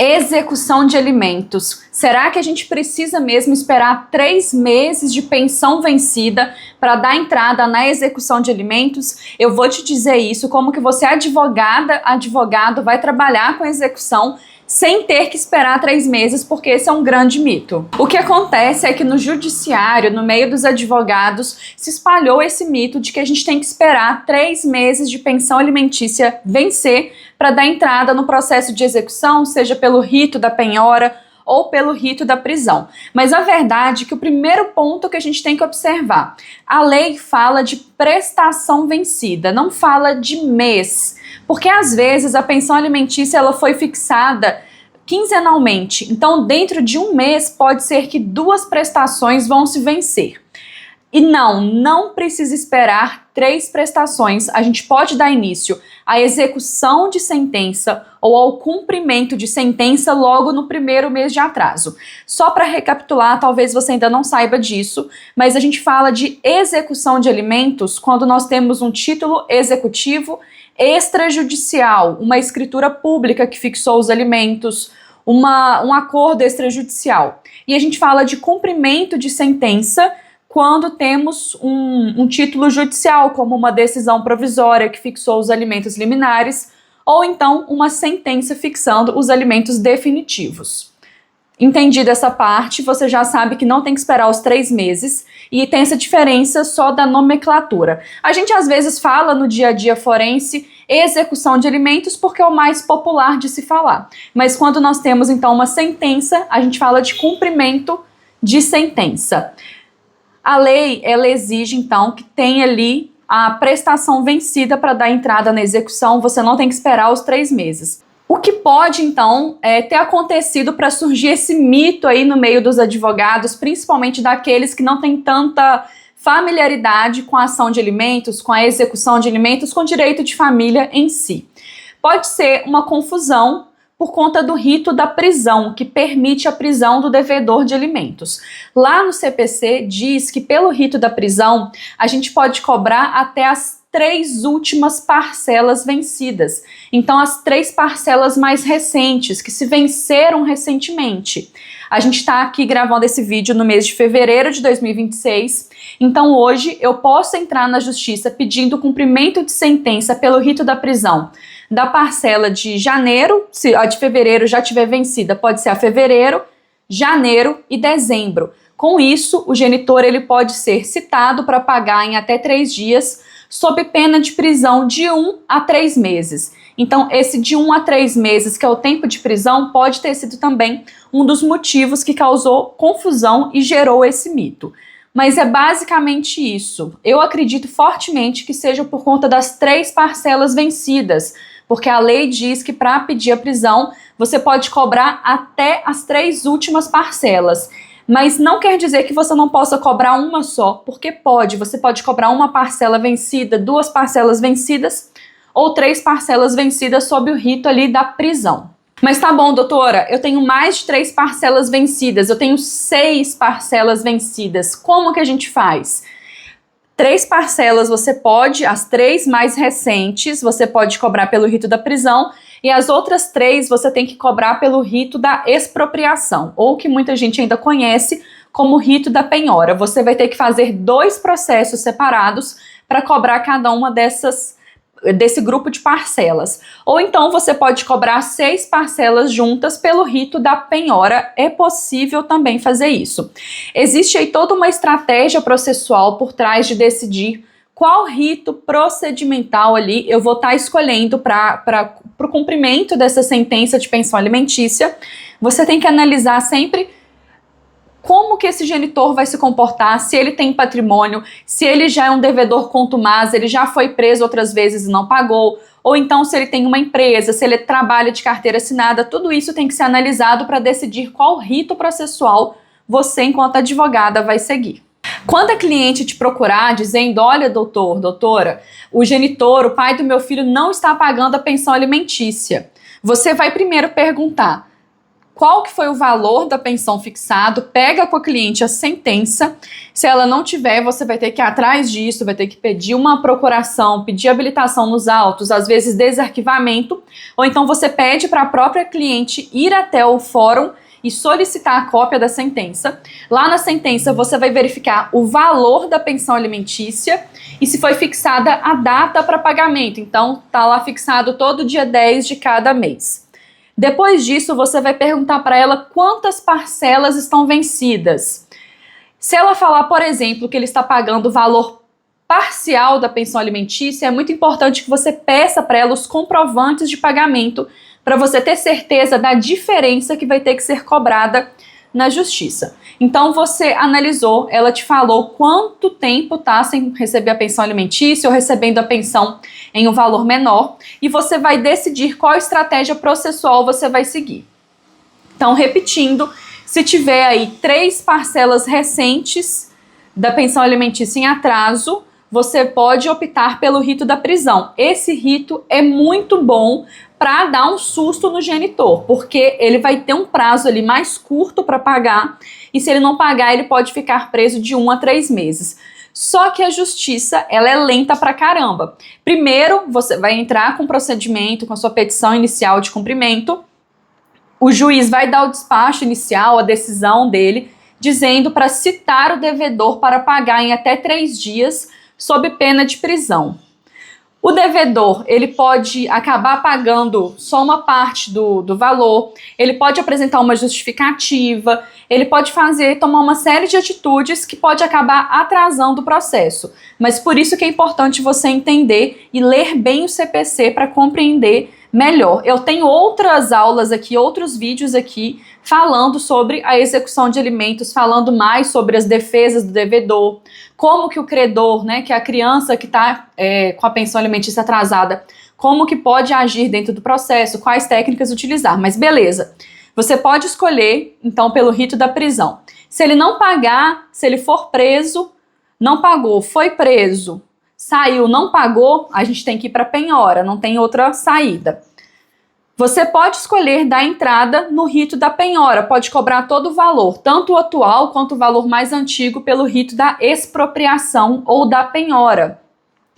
Execução de alimentos. Será que a gente precisa mesmo esperar 3 meses de pensão vencida para dar entrada na execução de alimentos? Eu vou te dizer isso, como que você, advogado, vai trabalhar com execução sem ter que esperar 3 meses, porque esse é um grande mito. O que acontece é que no judiciário, no meio dos advogados, se espalhou esse mito de que a gente tem que esperar 3 meses de pensão alimentícia vencer para dar entrada no processo de execução, seja pelo rito da penhora ou pelo rito da prisão. Mas a verdade é que o primeiro ponto que a gente tem que observar, a lei fala de prestação vencida, não fala de mês. Porque às vezes a pensão alimentícia ela foi fixada quinzenalmente. Então, dentro de um mês, pode ser que 2 prestações vão se vencer. E não precisa esperar 3 prestações. A gente pode dar início à execução de sentença ou ao cumprimento de sentença logo no primeiro mês de atraso. Só para recapitular, talvez você ainda não saiba disso, mas a gente fala de execução de alimentos quando nós temos um título executivo extrajudicial, uma escritura pública que fixou os alimentos, um acordo extrajudicial. E a gente fala de cumprimento de sentença quando temos um título judicial, como uma decisão provisória que fixou os alimentos liminares, ou então uma sentença fixando os alimentos definitivos. Entendida essa parte, você já sabe que não tem que esperar os 3 meses e tem essa diferença só da nomenclatura. A gente às vezes fala no dia a dia forense execução de alimentos porque é o mais popular de se falar. Mas quando nós temos então uma sentença, a gente fala de cumprimento de sentença. A lei, ela exige então que tenha ali a prestação vencida para dar entrada na execução, você não tem que esperar os 3 meses. O que pode, então, ter acontecido para surgir esse mito aí no meio dos advogados, principalmente daqueles que não têm tanta familiaridade com a ação de alimentos, com a execução de alimentos, com o direito de família em si. Pode ser uma confusão por conta do rito da prisão, que permite a prisão do devedor de alimentos. Lá no CPC diz que pelo rito da prisão, a gente pode cobrar até as 3 últimas parcelas vencidas. Então, as 3 parcelas mais recentes, que se venceram recentemente. A gente está aqui gravando esse vídeo no mês de fevereiro de 2026, então hoje eu posso entrar na justiça pedindo cumprimento de sentença pelo rito da prisão da parcela de janeiro, se a de fevereiro já tiver vencida, pode ser a fevereiro, janeiro e dezembro. Com isso, o genitor ele pode ser citado para pagar em até 3 dias, sob pena de prisão de 1 a 3 meses. Então, esse de 1 a 3 meses, que é o tempo de prisão, pode ter sido também um dos motivos que causou confusão e gerou esse mito. Mas é basicamente isso. Eu acredito fortemente que seja por conta das 3 parcelas vencidas, porque a lei diz que para pedir a prisão, você pode cobrar até as 3 últimas parcelas. Mas não quer dizer que você não possa cobrar uma só, porque pode. Você pode cobrar uma parcela vencida, 2 parcelas vencidas ou 3 parcelas vencidas sob o rito ali da prisão. Mas tá bom, doutora, eu tenho mais de 3 parcelas vencidas, eu tenho 6 parcelas vencidas. Como que a gente faz? 3 parcelas você pode, as 3 mais recentes, você pode cobrar pelo rito da prisão, e as outras 3 você tem que cobrar pelo rito da expropriação, ou que muita gente ainda conhece como rito da penhora. Você vai ter que fazer 2 processos separados para cobrar cada uma desse grupo de parcelas. Ou então você pode cobrar 6 parcelas juntas pelo rito da penhora, é possível também fazer isso. Existe aí toda uma estratégia processual por trás de decidir qual rito procedimental ali eu vou estar escolhendo para o cumprimento dessa sentença de pensão alimentícia. Você tem que analisar sempre como que esse genitor vai se comportar, se ele tem patrimônio, se ele já é um devedor contumaz, ele já foi preso outras vezes e não pagou, ou então se ele tem uma empresa, se ele trabalha de carteira assinada, tudo isso tem que ser analisado para decidir qual rito processual você, enquanto advogada, vai seguir. Quando a cliente te procurar dizendo, olha, doutor, doutora, o genitor, o pai do meu filho não está pagando a pensão alimentícia, você vai primeiro perguntar, qual que foi o valor da pensão fixado, pega com a cliente a sentença. Se ela não tiver, você vai ter que ir atrás disso, vai ter que pedir uma procuração, pedir habilitação nos autos, às vezes desarquivamento, ou então você pede para a própria cliente ir até o fórum e solicitar a cópia da sentença. Lá na sentença você vai verificar o valor da pensão alimentícia e se foi fixada a data para pagamento. Então tá lá fixado todo dia 10 de cada mês. Depois disso você vai perguntar para ela quantas parcelas estão vencidas. Se ela falar, por exemplo, que ele está pagando o valor parcial da pensão alimentícia, é muito importante que você peça para ela os comprovantes de pagamento para você ter certeza da diferença que vai ter que ser cobrada na justiça. Então você analisou, ela te falou quanto tempo tá sem receber a pensão alimentícia ou recebendo a pensão em um valor menor e você vai decidir qual estratégia processual você vai seguir. Então, repetindo, se tiver aí 3 parcelas recentes da pensão alimentícia em atraso, você pode optar pelo rito da prisão. Esse rito é muito bom para dar um susto no genitor, porque ele vai ter um prazo ali mais curto para pagar, e se ele não pagar, ele pode ficar preso de 1 a 3 meses. Só que a justiça, ela é lenta pra caramba. Primeiro, você vai entrar com o procedimento, com a sua petição inicial de cumprimento, o juiz vai dar o despacho inicial, a decisão dele, dizendo para citar o devedor para pagar em até 3 dias, sob pena de prisão. O devedor, ele pode acabar pagando só uma parte do valor, ele pode apresentar uma justificativa, ele pode tomar uma série de atitudes que pode acabar atrasando o processo. Mas por isso que é importante você entender e ler bem o CPC para compreender melhor. Eu tenho outras aulas aqui, outros vídeos aqui, falando sobre a execução de alimentos, falando mais sobre as defesas do devedor, como que o credor, né, que é a criança que está com a pensão alimentícia atrasada, como que pode agir dentro do processo, quais técnicas utilizar. Mas beleza, você pode escolher, então, pelo rito da prisão. Se ele não pagar, se ele for preso, não pagou, foi preso, saiu, não pagou, a gente tem que ir para penhora, não tem outra saída. Você pode escolher dar entrada no rito da penhora, pode cobrar todo o valor, tanto o atual quanto o valor mais antigo, pelo rito da expropriação ou da penhora.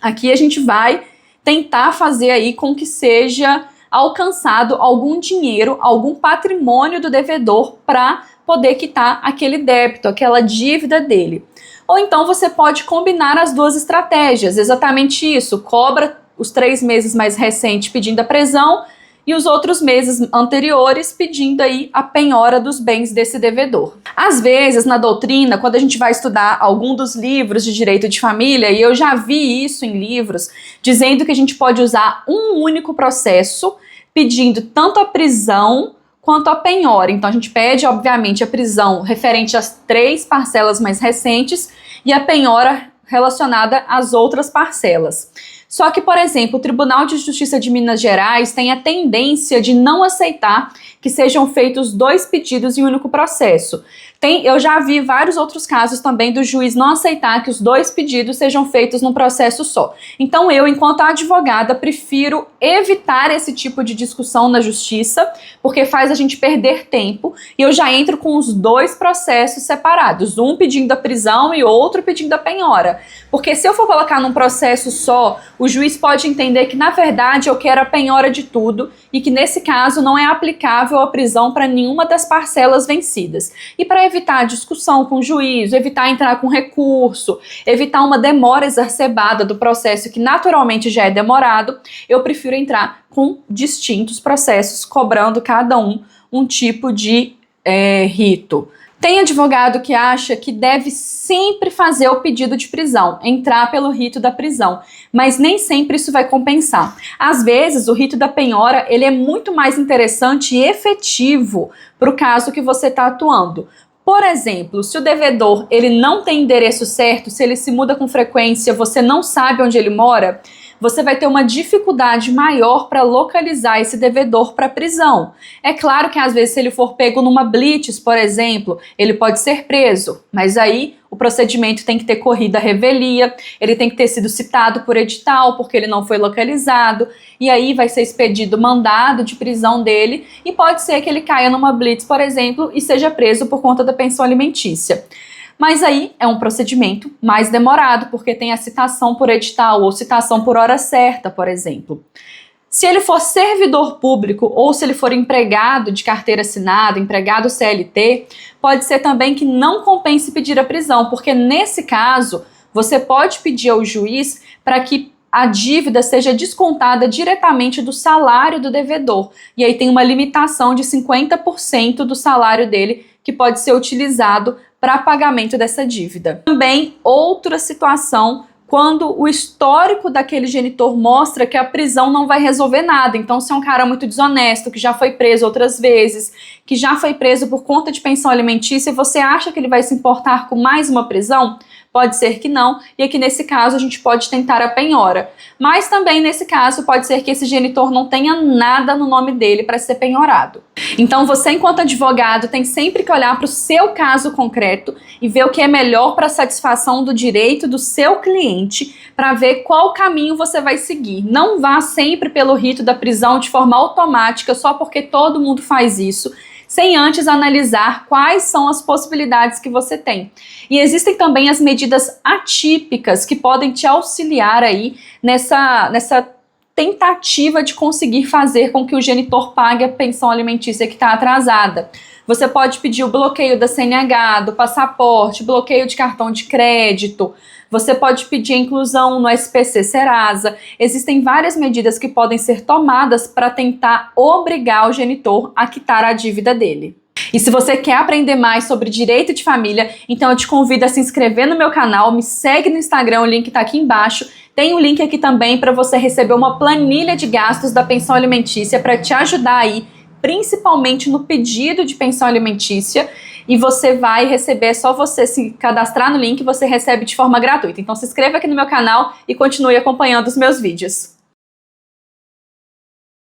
Aqui a gente vai tentar fazer aí com que seja alcançado algum dinheiro, algum patrimônio do devedor para poder quitar aquele débito, aquela dívida dele. Ou então você pode combinar as duas estratégias, exatamente isso, cobra os 3 meses mais recentes pedindo a prisão e os outros meses anteriores pedindo aí a penhora dos bens desse devedor. Às vezes, na doutrina, quando a gente vai estudar algum dos livros de direito de família, e eu já vi isso em livros, dizendo que a gente pode usar um único processo pedindo tanto a prisão quanto a penhora. Então a gente pede, obviamente, a prisão referente às 3 parcelas mais recentes e a penhora relacionada às outras parcelas. Só que, por exemplo, o Tribunal de Justiça de Minas Gerais tem a tendência de não aceitar que sejam feitos 2 pedidos em um único processo. Eu já vi vários outros casos também do juiz não aceitar que os 2 pedidos sejam feitos num processo só. Então eu, enquanto advogada, prefiro evitar esse tipo de discussão na justiça, porque faz a gente perder tempo, e eu já entro com os 2 processos separados, um pedindo a prisão e outro pedindo a penhora. Porque se eu for colocar num processo só, o juiz pode entender que, na verdade, eu quero a penhora de tudo e que, nesse caso, não é aplicável a prisão para nenhuma das parcelas vencidas. E para evitar a discussão com o juiz, evitar entrar com recurso, evitar uma demora exacerbada do processo que naturalmente já é demorado, eu prefiro entrar com distintos processos, cobrando cada um tipo de rito. Tem advogado que acha que deve sempre fazer o pedido de prisão, entrar pelo rito da prisão, mas nem sempre isso vai compensar. Às vezes, o rito da penhora ele é muito mais interessante e efetivo para o caso que você está atuando. Por exemplo, se o devedor ele não tem endereço certo, se ele se muda com frequência, você não sabe onde ele mora, você vai ter uma dificuldade maior para localizar esse devedor para prisão. É claro que às vezes se ele for pego numa blitz, por exemplo, ele pode ser preso, mas aí o procedimento tem que ter corrido à revelia, ele tem que ter sido citado por edital, porque ele não foi localizado, e aí vai ser expedido mandado de prisão dele, e pode ser que ele caia numa blitz, por exemplo, e seja preso por conta da pensão alimentícia. Mas aí é um procedimento mais demorado, porque tem a citação por edital ou citação por hora certa, por exemplo. Se ele for servidor público ou se ele for empregado de carteira assinada, empregado CLT, pode ser também que não compense pedir a prisão, porque nesse caso você pode pedir ao juiz para que a dívida seja descontada diretamente do salário do devedor. E aí tem uma limitação de 50% do salário dele que pode ser utilizado para pagamento dessa dívida. Também outra situação, quando o histórico daquele genitor mostra que a prisão não vai resolver nada. Então, se é um cara muito desonesto, que já foi preso outras vezes, que já foi preso por conta de pensão alimentícia, e você acha que ele vai se importar com mais uma prisão? Pode ser que não, e aqui nesse caso a gente pode tentar a penhora. Mas também nesse caso pode ser que esse genitor não tenha nada no nome dele para ser penhorado. Então você, enquanto advogado, tem sempre que olhar para o seu caso concreto e ver o que é melhor para a satisfação do direito do seu cliente, para ver qual caminho você vai seguir. Não vá sempre pelo rito da prisão de forma automática só porque todo mundo faz isso, sem antes analisar quais são as possibilidades que você tem. E existem também as medidas atípicas que podem te auxiliar aí nessa tentativa de conseguir fazer com que o genitor pague a pensão alimentícia que está atrasada. Você pode pedir o bloqueio da CNH, do passaporte, bloqueio de cartão de crédito. Você pode pedir a inclusão no SPC Serasa. Existem várias medidas que podem ser tomadas para tentar obrigar o genitor a quitar a dívida dele. E se você quer aprender mais sobre direito de família, então eu te convido a se inscrever no meu canal, me segue no Instagram, o link está aqui embaixo. Tem um link aqui também para você receber uma planilha de gastos da pensão alimentícia para te ajudar aí, principalmente no pedido de pensão alimentícia, e você vai receber, é só você se cadastrar no link, você recebe de forma gratuita. Então se inscreva aqui no meu canal e continue acompanhando os meus vídeos.